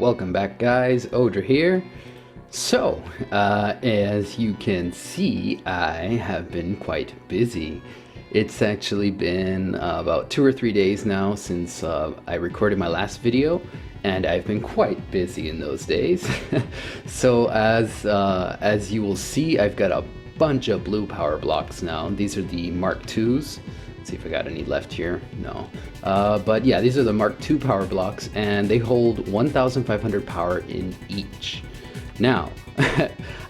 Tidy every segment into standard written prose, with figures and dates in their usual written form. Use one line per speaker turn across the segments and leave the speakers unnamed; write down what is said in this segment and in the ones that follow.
Welcome back, guys. Odra here. So, as you can see, I have been quite busy. It's actually been about 2 or 3 days now since I recorded my last video, and I've been quite busy in those days. So, as you will see, I've got a bunch of blue power blocks now. These are the Mark IIs. See if I got any left here. No. But yeah, these are the Mark II power blocks, and they hold 1,500 power in each. Now,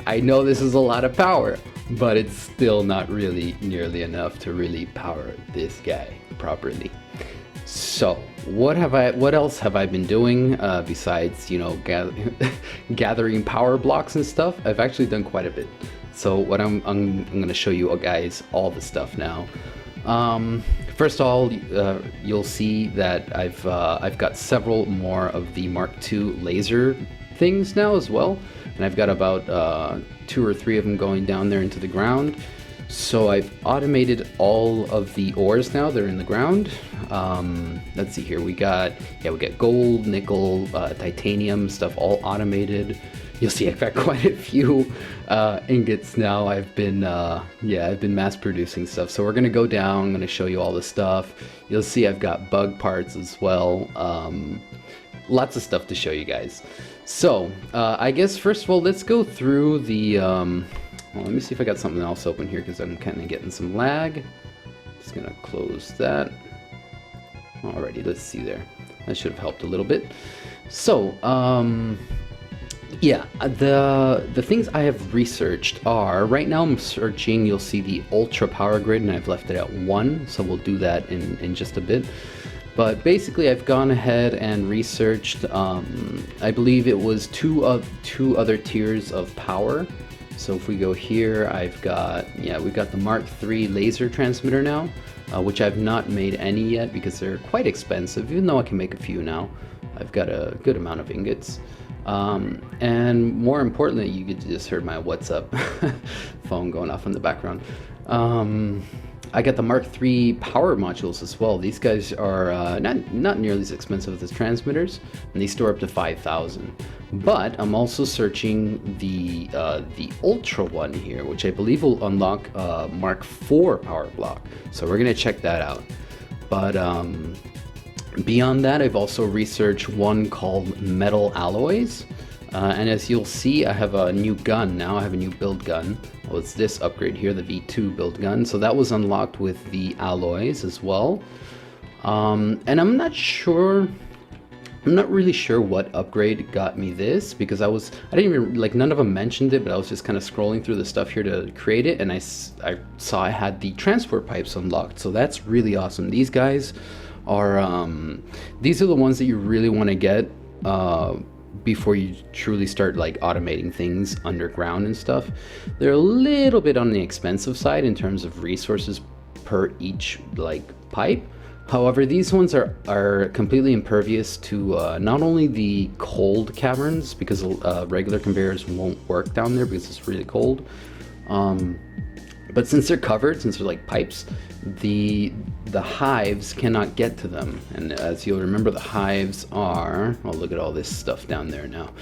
I know this is a lot of power, but it's still not really nearly enough to really power this guy properly. So, what else have I been doing besides, gathering power blocks and stuff? I've actually done quite a bit. So, what I'm going to show you guys all the stuff now. First of all, you'll see that I've got several more of the Mark II laser things now as well, and I've got about 2 or 3 of them going down there into the ground. So I've automated all of the ores now. They're in the ground. Let's see here. We got gold, nickel, titanium stuff all automated. You'll see I've got quite a few ingots now. I've been mass producing stuff. So we're gonna go down. I'm gonna show you all the stuff. You'll see I've got bug parts as well. Lots of stuff to show you guys. So I guess first of all, let's go through the. Well, let me see if I got something else open here because I'm kind of getting some lag. Just gonna close that. Alrighty, let's see there. That should have helped a little bit. So. Yeah, the things I have researched are, right now I'm searching, you'll see the ultra power grid, and I've left it at 1, so we'll do that in just a bit. But basically I've gone ahead and researched, I believe it was two other tiers of power. So if we go here, we've got the Mark III laser transmitter now, which I've not made any yet because they're quite expensive, even though I can make a few now. I've got a good amount of ingots. And more importantly, you just heard my what's up phone going off in the background. I got the Mark III power modules as well. These guys are not nearly as expensive as transmitters, and they store up to 5,000. But I'm also searching the Ultra one here, which I believe will unlock Mark IV power block. So we're gonna check that out. But beyond that, I've also researched one called metal alloys, and as you'll see, I have a new gun now. I have a new build gun. Well, it's this upgrade here, the V2 build gun. So that was unlocked with the alloys as well. And I'm not really sure what upgrade got me this, because I didn't even, none of them mentioned it, but I was just kind of scrolling through the stuff here to create it, and I saw I had the transport pipes unlocked. So that's really awesome. These guys are these are the ones that you really want to get before you truly start automating things underground and stuff. They're a little bit on the expensive side in terms of resources per each pipe. However, these ones are completely impervious to not only the cold caverns, because regular conveyors won't work down there because it's really cold, but since they're covered, since they're pipes, the hives cannot get to them. And as you'll remember, the hives are, oh, look at all this stuff down there now.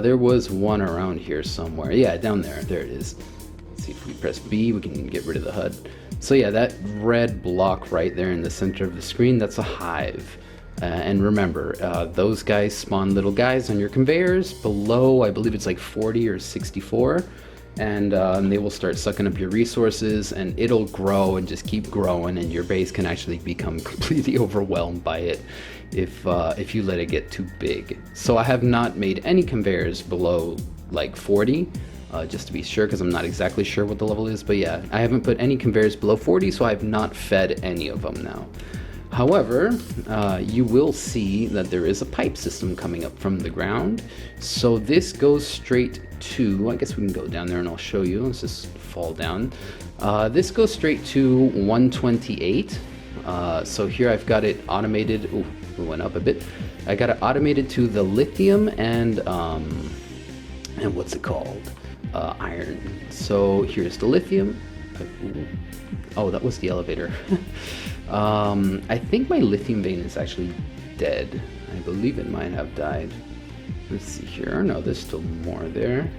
There was one around here somewhere. Yeah, down there. There it is. Let's see, if we press B, we can get rid of the HUD. So yeah, that red block right there in the center of the screen, that's a hive. And remember, those guys spawn little guys on your conveyors below, I believe it's 40 or 64. And they will start sucking up your resources, and it'll grow and just keep growing, and your base can actually become completely overwhelmed by it if you let it get too big. So I have not made any conveyors below 40, just to be sure, because I'm not exactly sure what the level is. But yeah, I haven't put any conveyors below 40, so I have not fed any of them now. However, you will see that there is a pipe system coming up from the ground. So this goes straight to, I guess we can go down there and I'll show you. Let's just fall down. This goes straight to 128. So here I've got it automated. Ooh, we went up a bit. I got it automated to the lithium and what's it called? Iron. So here's the lithium. Oh, that was the elevator. I think my lithium vein is actually dead. I believe it might have died. Let's see here. No, there's still more there.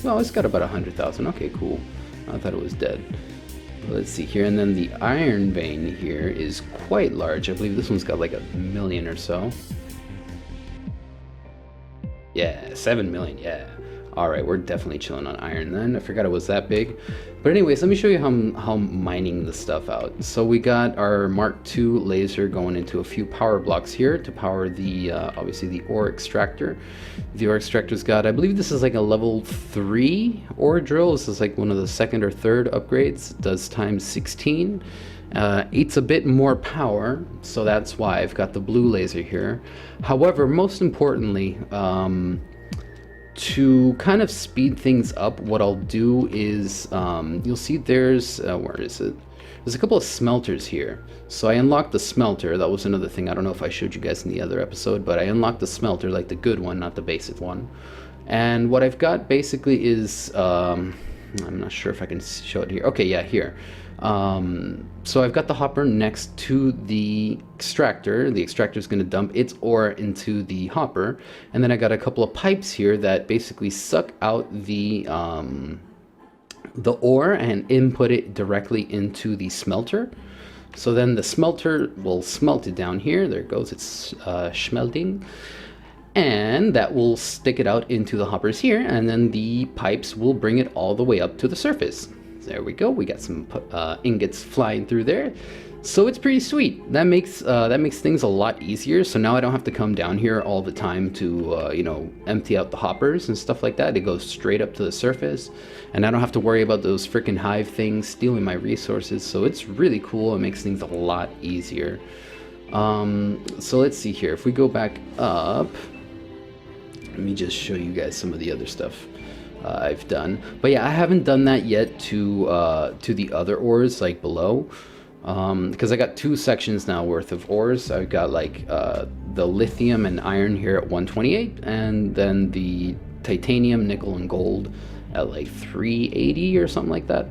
Well, it's got about 100,000. Okay, cool. I thought it was dead. Let's see here. And then the iron vein here is quite large. I believe this one's got like 1 million or so. Yeah, 7 million. Yeah. All right, we're definitely chilling on iron then. I forgot it was that big. But anyways, let me show you how I'm mining the stuff out. So we got our Mark II laser going into a few power blocks here to power the, obviously the ore extractor. The ore extractor's got, I believe this is like a level 3 ore drill. This is like one of the second or third upgrades. It does times 16. Eats a bit more power, so that's why I've got the blue laser here. However, most importantly, to kind of speed things up, what I'll do is, you'll see there's, where is it? There's a couple of smelters here. So I unlocked the smelter. That was another thing. I don't know if I showed you guys in the other episode, but I unlocked the smelter, like the good one, not the basic one. And what I've got basically is, I'm not sure if I can show it here. Okay, yeah, here. So I've got the hopper next to the extractor. The extractor is going to dump its ore into the hopper, and then I got a couple of pipes here that basically suck out the ore and input it directly into the smelter. So then the smelter will smelt it down here. There it goes. It's smelting. And that will stick it out into the hoppers here, and then the pipes will bring it all the way up to the surface. There we go. We got some ingots flying through there. So it's pretty sweet. That makes things a lot easier. So now I don't have to come down here all the time to you know, empty out the hoppers and stuff like that. It goes straight up to the surface, and I don't have to worry about those freaking hive things stealing my resources. So it's really cool. It makes things a lot easier. So let's see here. If we go back up, let me just show you guys some of the other stuff I've done. But yeah, I haven't done that yet to the other ores like below, because I got 2 sections now worth of ores. I've got like the lithium and iron here at 128, and then the titanium, nickel, and gold at like 380 or something like that.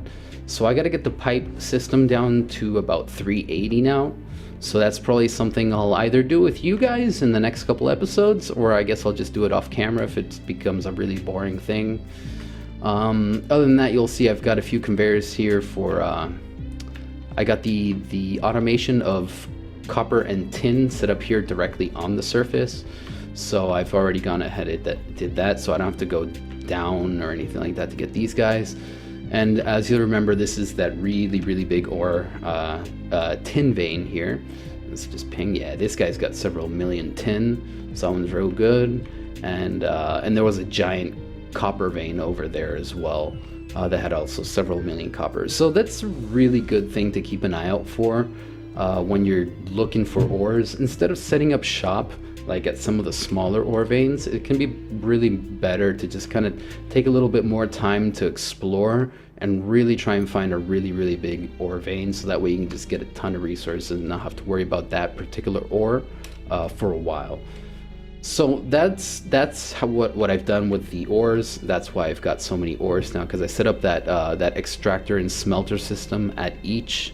So I got to get the pipe system down to about 380 now. So that's probably something I'll either do with you guys in the next couple episodes, or I guess I'll just do it off camera if it becomes a really boring thing. Other than that, you'll see I've got a few conveyors here for, I got the automation of copper and tin set up here directly on the surface. So I've already gone ahead and did that, so I don't have to go down or anything like that to get these guys. And as you'll remember, this is that really big ore tin vein here. Let's just ping. Yeah, this guy's got several million tin, so that one's real good. And there was a giant copper vein over there as well that had also several million coppers. So that's a really good thing to keep an eye out for when you're looking for ores. Instead of setting up shop like at some of the smaller ore veins, it can be really better to just kind of take a little bit more time to explore and really try and find a really big ore vein, so that way you can just get a ton of resources and not have to worry about that particular ore for a while. So that's how what I've done with the ores. That's why I've got so many ores now, because I set up that that extractor and smelter system at each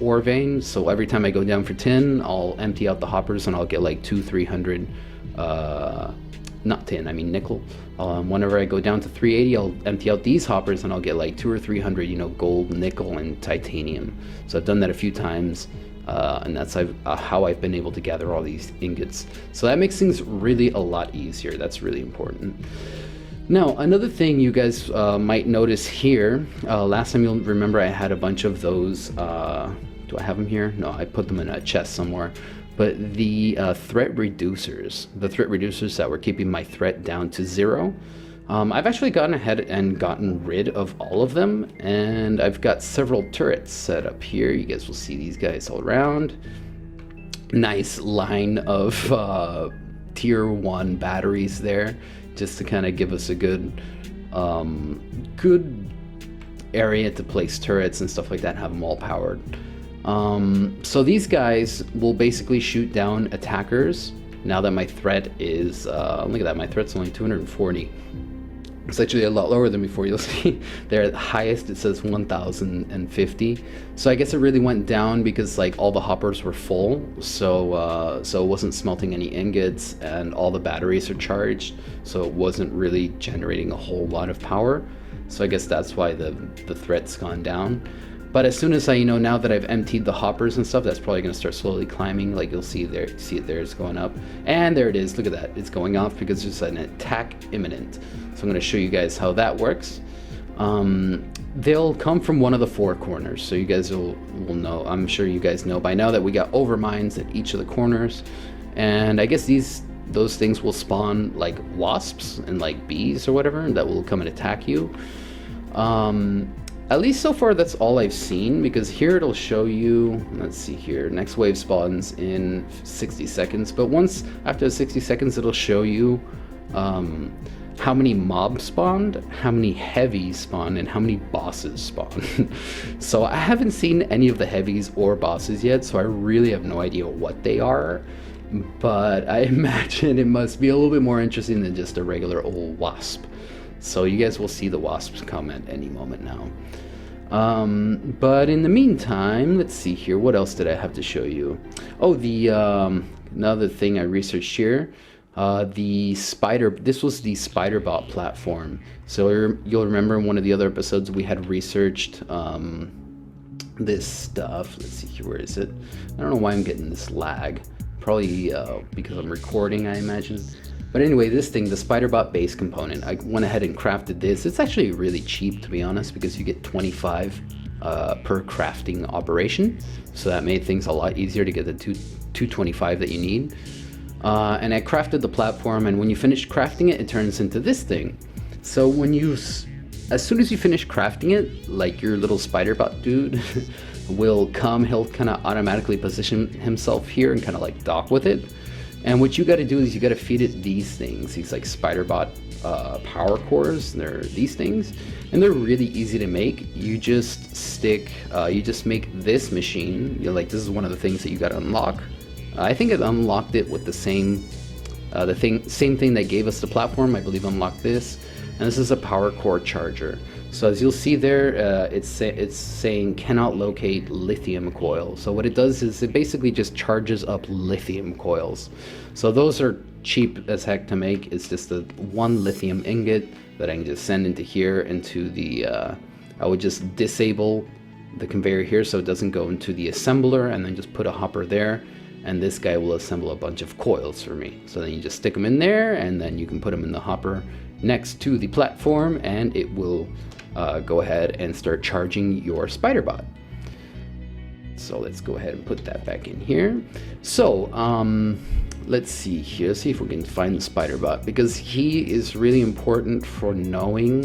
ore vein. So every time I go down for tin, I'll empty out the hoppers and I'll get like 200-300 not tin, I mean nickel. Whenever I go down to 380, I'll empty out these hoppers and I'll get like 200 or 300, you know, gold, nickel, and titanium. So I've done that a few times, and that's how I've been able to gather all these ingots. So that makes things really a lot easier. That's really important. Now, another thing you guys might notice here, last time you'll remember I had a bunch of those, do I have them here? No, I put them in a chest somewhere. But the threat reducers that were keeping my threat down to 0, I've actually gone ahead and gotten rid of all of them, and I've got several turrets set up here. You guys will see these guys all around. Nice line of tier 1 batteries there, just to kind of give us a good area to place turrets and stuff like that and have them all powered. So these guys will basically shoot down attackers. Now that my threat is, look at that, my threat's only 240. It's actually a lot lower than before. You'll see there at the highest it says 1050. So I guess it really went down because like all the hoppers were full, so so it wasn't smelting any ingots, and all the batteries are charged, so it wasn't really generating a whole lot of power. So I guess that's why the threat's gone down. But as soon as I, now that I've emptied the hoppers and stuff, that's probably going to start slowly climbing. Like you'll see there, see it there, it's going up. And there it is, look at that. It's going off because there's an attack imminent. So I'm going to show you guys how that works. They'll come from one of the 4 corners. So you guys will know, I'm sure you guys know by now that we got overmines at each of the corners. And I guess those things will spawn like wasps and like bees or whatever that will come and attack you. At least so far that's all I've seen, because here it'll show you, let's see here, next wave spawns in 60 seconds, but once after 60 seconds it'll show you how many mobs spawned, how many heavies spawned, and how many bosses spawned. So I haven't seen any of the heavies or bosses yet, so I really have no idea what they are, but I imagine it must be a little bit more interesting than just a regular old wasp. So you guys will see the wasps come at any moment now. But in the meantime, let's see here. What else did I have to show you? Oh, the another thing I researched here. This was the SpiderBot platform. So you'll remember in one of the other episodes we had researched this stuff. Let's see here. Where is it? I don't know why I'm getting this lag. Probably because I'm recording, I imagine. But anyway, this thing, the SpiderBot base component, I went ahead and crafted this. It's actually really cheap, to be honest, because you get 25 per crafting operation. So that made things a lot easier to get the 225 that you need. And I crafted the platform, and when you finish crafting it, it turns into this thing. So as soon as you finish crafting it, like your little SpiderBot dude will come, he'll kind of automatically position himself here and kind of like dock with it. And what you got to do is you got to feed it these things, these like SpiderBot power cores. They're these things, and they're really easy to make. You just make this machine. This is one of the things that you got to unlock. I think it unlocked it with the same thing that gave us the platform. I believe unlocked this, and this is a power core charger. So as you'll see there, it's saying cannot locate lithium coil. So what it does is it basically just charges up lithium coils. So those are cheap as heck to make. It's just the 1 lithium ingot that I can just send into here, into the, I would just disable the conveyor here so it doesn't go into the assembler, and then just put a hopper there. And this guy will assemble a bunch of coils for me. So then you just stick them in there, and then you can put them in the hopper next to the platform, and it will go ahead and start charging your SpiderBot. So let's go ahead and put that back in here. So let's see here, see if we can find the SpiderBot, because he is really important for knowing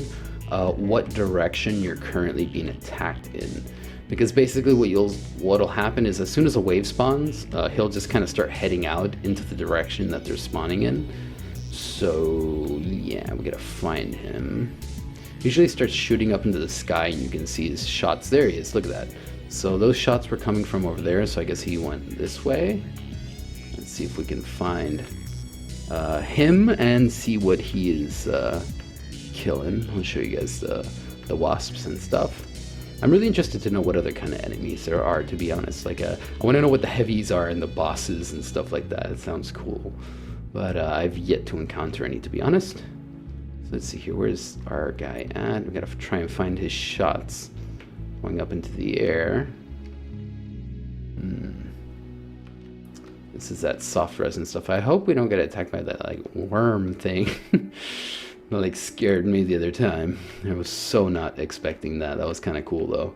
what direction you're currently being attacked in. Because basically what'll happen is as soon as a wave spawns, he'll just kind of start heading out into the direction that they're spawning in. So yeah, we gotta find him. Usually starts shooting up into the sky, and you can see his shots. There he is, look at that. So those shots were coming from over there, so I guess he went this way. Let's see if we can find him and see what he is killing. I'll show you guys the wasps and stuff. I'm really interested to know what other kind of enemies there are, to be honest. Like, I want to know what the heavies are and the bosses and stuff like that. It sounds cool. But I've yet to encounter any, to be honest. So let's see here. Where's our guy at? We gotta try and find his shots going up into the air. This is that soft resin stuff. I hope we don't get attacked by that like worm thing. That like scared me the other time. I was so not expecting that. That was kind of cool though.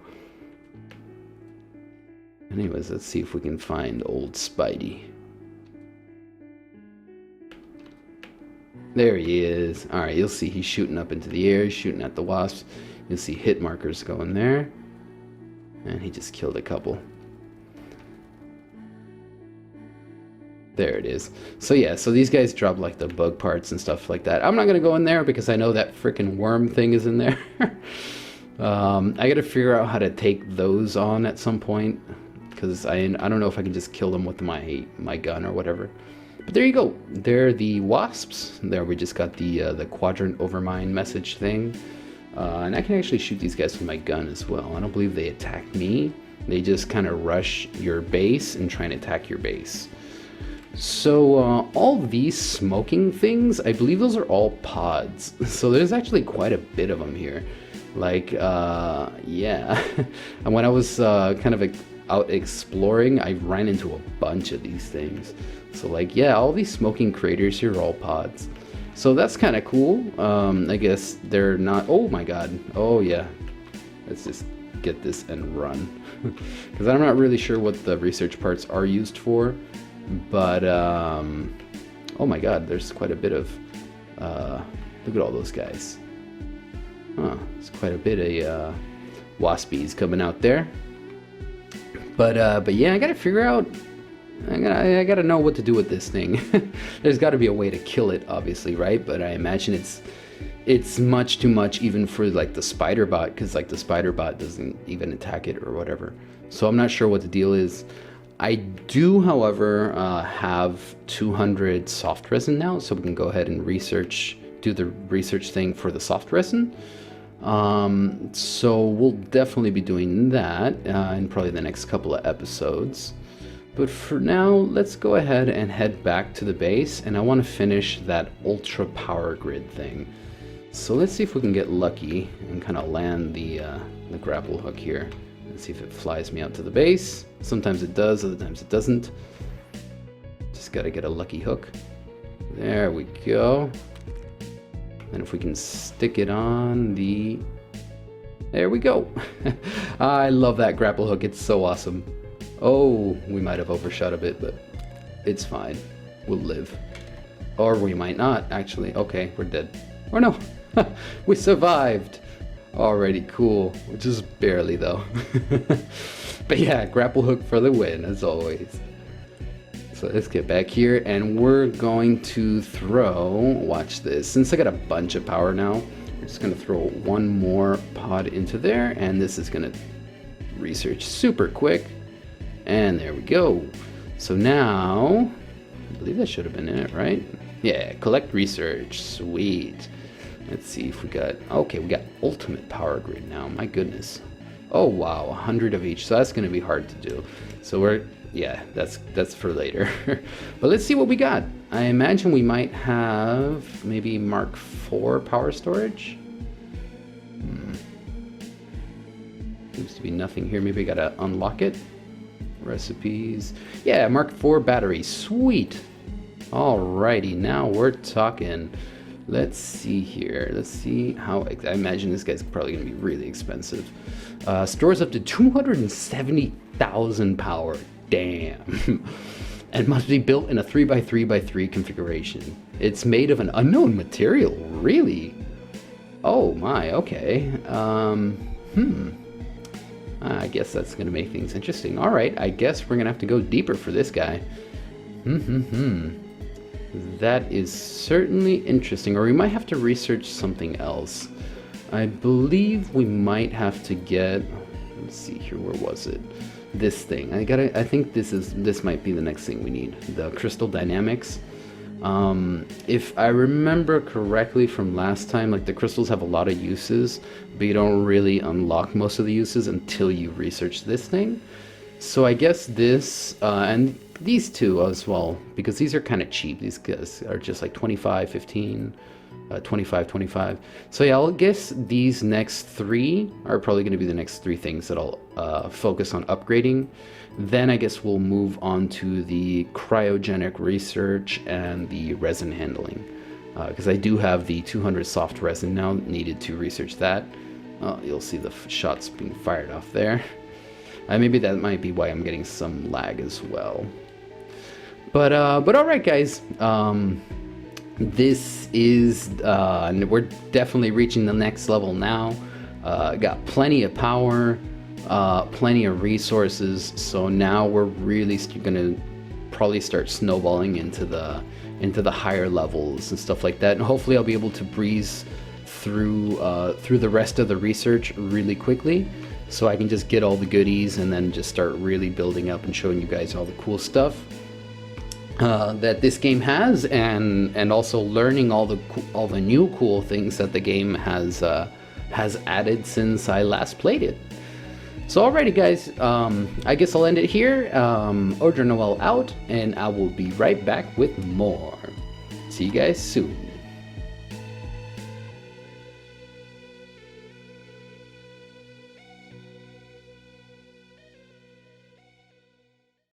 Anyways, let's see if we can find old Spidey. There he is. Alright, you'll see he's shooting up into the air. He's shooting at the wasps. You'll see hit markers going there. And he just killed a couple. There it is. So yeah, so these guys drop like the bug parts and stuff like that. I'm not gonna go in there because I know that freaking worm thing is in there. I gotta figure out how to take those on at some point, because I don't know if I can just kill them with my gun or whatever. But there you go. They're the wasps. There we just got the quadrant overmine message thing. And I can actually shoot these guys with my gun as well. I don't believe they attack me. They just kind of rush your base and try and attack your base. So all these smoking things, I believe those are all pods. So there's actually quite a bit of them here. Like, yeah. And when I was kind of out exploring, I ran into a bunch of these things. So like, yeah, all these smoking craters here are all pods. So that's kind of cool. I guess they're not, oh my god. Oh yeah. Let's just get this and run. Because I'm not really sure what the research parts are used for. But, oh my god, there's quite a bit of, look at all those guys. Huh, there's quite a bit of waspies coming out there. But yeah, I gotta figure out, I gotta know what to do with this thing. There's gotta be a way to kill it, obviously, right? But I imagine it's much too much even for like the spider bot, because like the spider bot doesn't even attack it or whatever. So I'm not sure what the deal is. I do, however, have 200 soft resin now, so we can go ahead and do the research thing for the soft resin. So we'll definitely be doing that in probably the next couple of episodes. But for now, let's go ahead and head back to the base, and I want to finish that ultra power grid thing. So let's see if we can get lucky and kind of land the grapple hook here. Let's see if it flies me out to the base. Sometimes it does, other times it doesn't. Just gotta get a lucky hook. There we go. And if we can stick it on the... There we go. I love that grapple hook. It's so awesome. Oh, we might have overshot a bit, but it's fine. We'll live. Or we might not, actually. Okay, we're dead. Or no. We survived. Alrighty, cool. Just barely, though. But yeah, grapple hook for the win, as always. So let's get back here, and we're going to throw, watch this, since I got a bunch of power now, we're just going to throw one more pod into there, and this is going to research super quick. And there we go. So now, I believe that should have been it, right? Yeah, collect research, sweet. Let's see if we got, okay, we got ultimate power grid now, my goodness. Oh wow, 100 of each, so that's gonna be hard to do. So we're, yeah, that's for later. But let's see what we got. I imagine we might have maybe Mark IV power storage. Seems to be nothing here, maybe I gotta unlock it. Recipes, yeah, Mark IV battery, sweet. Alrighty, now we're talking. Let's see here. Let's see how, I imagine this guy's probably going to be really expensive. Stores up to 270,000 power. Damn. And must be built in a 3x3x3 configuration. It's made of an unknown material. Really? Oh my, okay. I guess that's going to make things interesting. All right, I guess we're going to have to go deeper for this guy. That is certainly interesting, or we might have to research something else. I believe we might have to get, let's see here, where was it? This thing. I think this might be the next thing we need. The crystal dynamics. If I remember correctly from last time, like the crystals have a lot of uses, but you don't really unlock most of the uses until you research this thing. So I guess this, and these two as well, because these are kind of cheap. These guys are just like 25, 15, 25, 25. So yeah, I'll guess these next three are probably going to be the next three things that I'll focus on upgrading. Then I guess we'll move on to the cryogenic research and the resin handling. Because I do have the 200 soft resin now needed to research that. You'll see the shots being fired off there. Maybe that might be why I'm getting some lag as well. But all right, guys. This is we're definitely reaching the next level now. Got plenty of power, plenty of resources. So now we're really gonna probably start snowballing into the higher levels and stuff like that. And hopefully, I'll be able to breeze through the rest of the research really quickly, so I can just get all the goodies and then just start really building up and showing you guys all the cool stuff. that this game has, and also learning all the new cool things that the game has added since I last played it. So alrighty guys, I guess I'll end it here. OdraNoel out, and I will be right back with more. See you guys soon.